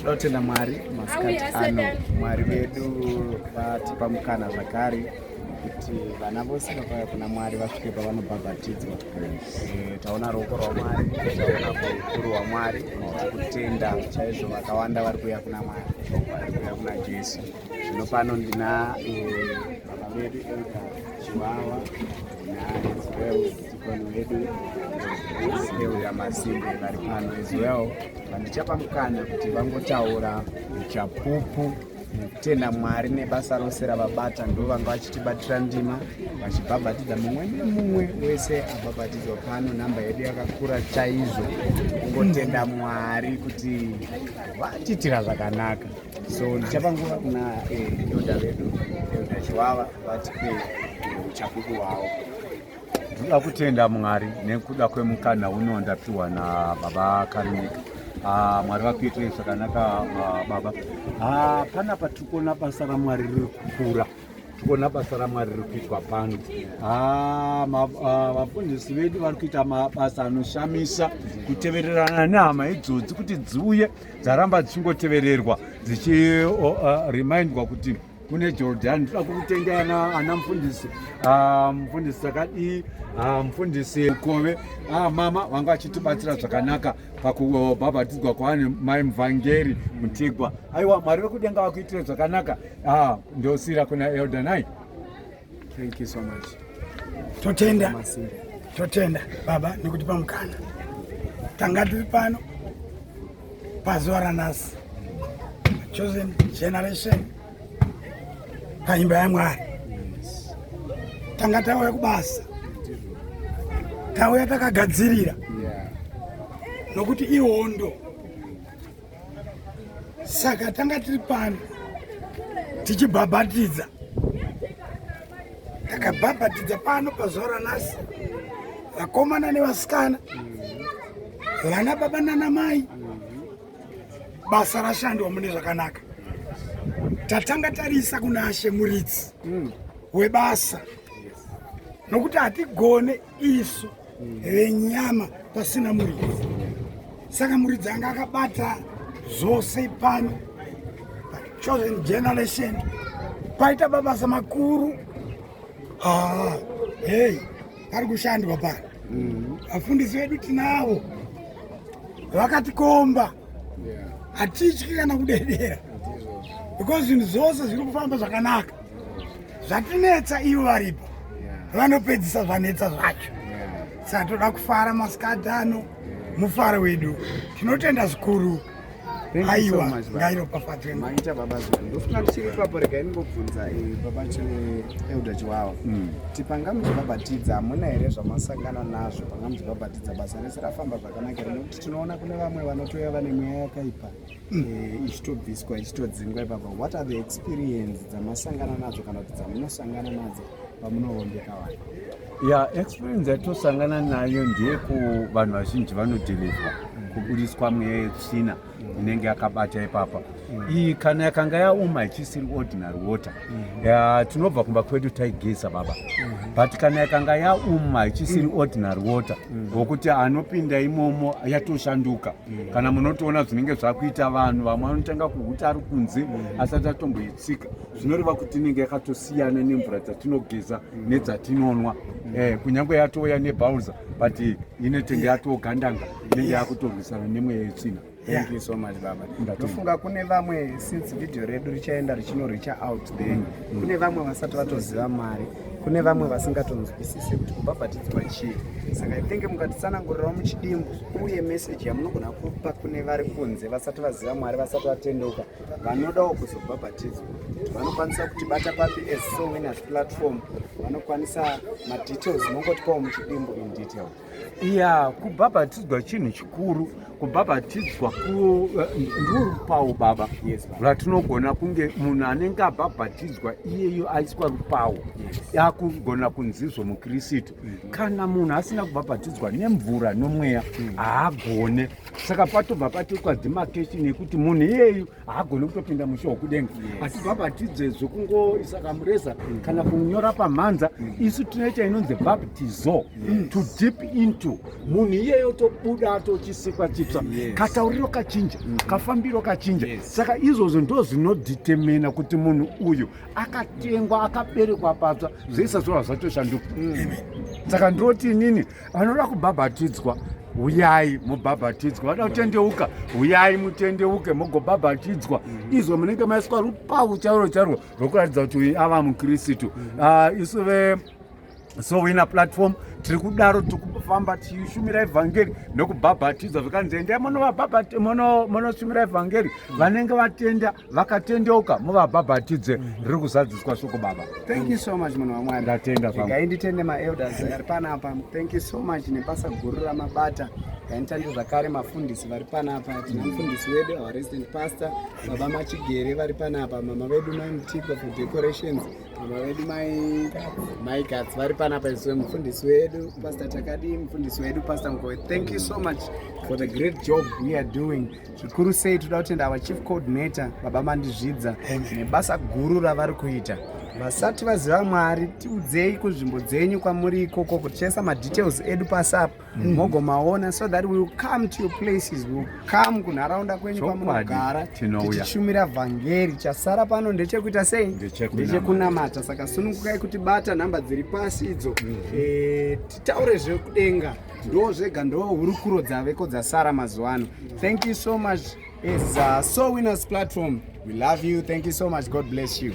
toda kutenda Mwari masikati ano. Mwari vedu vatipa mukana zvakare kuti vana vose vakauya kuna Mwari vasvike pavanobhabhatidzwa. Taona ruoko rwaMwari, taona ukuru hwaMwari, kutenda chaizvo vakawanda vari kuuya kuna Mwari, vari kuuya kuna Jesu. Zvino pano ndina baba vedu Chiwawa tikoni vedu Euda Masimbe vari pano as well. Vandichapa mukana kuti vangotaura chapupu nekutenda Mwari nebasa rose ravabata, ndo vanga vachitibatira ndima vachibhabhatidza mumwe nemumwe wese abhabhatidzwa pano. Namba yedu yakakura chaizvo, kungotenda Mwari kuti vatiitira zvakanaka. So ndichapa nguva kuna Euda vedu Euda Chiwawa vatipe uchapupu hwavo. Ndoda kutenda Mwari nekuda kwemukana uno ndapiwa naBaba Karunyika. Mwari vakuitira zvakanaka baba. Panapa tikuona basa raMwari riri kukura, tikuona basa raMwari riri kuitwa pano. Vafundisi vedu vari kuita mabasa anoshamisa kutevererana nehama idzodzi kuti dziuye dzaramba dzichingotevererwa dzichiremindwa kuti kune Jordan. Ndoda kutenda ana mufundisi Sakadi, mufundisi Kove, mama vanga vachitibatsira zvakanaka pakubhabhatidzwa kwaani mai Muvhangeri Mutegwa. Aiwa, Mwari vekudenga vakuitira zvakanaka. Ndosira kuna Eldanai. Thank you so much. Totenda baba nekutipa mukana. Tanga tiri pano pazuva ranhasi, chosen generation paimba yaMwari. Tanga tauya kubasa, tauya takagadzirira nokuti ihondo. Saka tanga tiri pano tichibhabhatidza, takabhabhatidza pano pazuva ranhasi vakomana nevasikana, vana baba nana mai. Basa rashandwa mune zvakanaka. Tatanga tarisa kuna She muridzi webasa, nokuti hatigone isu venyama pasina muridzi. Saka muridzi anga akabata zvose pano chosen generation, paita mabasa makuru. Pari kushandwa pano. Vafundisi vedu tinavo vakatikomba, hatityi kana kudedera, because zvinhu zvose zviri kufamba zvakanaka. Zvatinetsa ivo varipo vanopedzisa zvanetsa zvacho. Saka toda kufara masikati ano, mufaro wedu. Tinotenda zvikuru. Aiwa, ngairopafadzwe. Maita baba zvangu. Ndofuna tichiri papo rega ingobvunza baba Euda Chiwawa. Tipanga muchibhabhatidza muna here zvamasangana nazvo panga muchibhabhatidza basa rese rafamba zvakanaka here? Nokuti tinoona kune vamwe vanotoya vane mweya yakaipa ichitobviswa ichitodzingwa ipapo. What are the experience dzamasangana nadzo kana kuti dzamunosangana nadzo pamunoondeka vanhu? Experience yatosangana nayo ndeyekuvanhu vazhinji vanodhilivhwa, kubudiswa mweya yetsvina inenge yakabata ipapa. Iyi kana yakanga yauma ichisiri ordinary water, tinobva kumba kwedu taigeza baba. But kana yakanga yauma ichisiri ordinary water, wokuti anopinda imomo yatoshanduka. Kana munotoona zvinenge zvakuita vanhu, vamwe vanotanga kuhuta ari kunze asati atomboitsika, zvinoreva kuti inenge yakatosiyana nemvura dzatinogeza nedzatinonwa. Kunyange yatouya nebhauza, but inotenge yatogandanga, inenge yakutorwisana nemweya yetsvina. Thank you so much baba. Ndofunga kune vamwe, since video redu richaenda richinoricha out there, kune vamwe vasati vatoziva Mwari, kune vamwe vasingatonzwisisi kuti kubhabhatidzwa chii. Saka I think mukatitsanangurirawo muchidimbu uye message yamunogona kupa kune vari kunze vasati vaziva Mwari, vasati vatendoka, vanodawo kuzobhabhatidzwa, vanokwanisa kutibata papi as Soul Winners platform, vanokwanisa madetails mongotipawo muchidimbu in detail. Kubhabhatidzwa chinhu chikuru. Kubhabhatidzwa ndorupawo baba ratinogona kunge munhu anenge abhabhatidzwa iyeyo aiswa rupawo yakugona kunzizwa muKristu. Kana munhu asina kubhabhatidzwa nemvura nomweya haagone saka patobva patiitwa demarcation yekuti munhu iyeyu haagoni kutopinda musha wekudenga hatibhabhatidze zvokungoisa kamureza kana kunyora pamhanza. Isu tinoita inonzi baptizo, to deep into. Munhu iyeyo tobuda tochisikwa chitsva, katauriro kachinja, kafambiro kachinja. Saka izvozvo ndo zvinodetermina kuti munhu uyu akatengwa akaberekwa patsva zvoisa zvova zvatoshanduka. Saka ndoti inini vanoda kubhabhatidzwa, uyai mubhabhatidzwa. Vada kutendeuka, uyai mutendeuke mugobhabhatidzwa. Izvo munenge maiswa rupavu chairo chairo rwokuratidza kuti uyu ava mukristu. Isu veSowina platform tiri kudaro tikufamba tichishumira evhangeri nokubhabhatidzwa zvikanzi endai munoshumira evhangeri vanenge vatenda vakatendeuka muvabhabhatidze. Riri kuzadziswa shoko baba. Thank you so much munhu waMwari. Ndatenda zvangu. Ngainditende maelders vari panapa. Thank you so much nebasa guru ramabata. Ngainditende zvakare mafundisi vari panapa. Tina mufundisi wedu our resident pastor baba Machigere vari panapa, mama vedu mai Mutiko for decorations, mama vedu mai Gats vari panapa, isu mufundisi wedu Pastor Takadi, mufundisi wedu Pastor Ngowe. Thank you so much for the great job we are doing. Zvikuru sei toda kutenda our chief coordinator baba Mandizvidza nebasa guru ravari kuita. Vasati vaziva Mwari tiudzei kuzvimbo dzenyu kwamuri ikoko kuti chaisa madetails edu pasapo mogomaona, so that we will come to your places, we will come kunharaunda kwenyu kwamunogara tichishumira vhangeri. Chasara pano ndechekuita sei? Ndechekunamata. Saka sunungukai kuti bata nhamba dziri pasi idzo, titaure zvekudenga, ndo zvega ndo hurukuro dzaveko dzasara mazuva ano. Thank you so much. It's Soul Winners platform. We love you. Thank you so much. God bless you.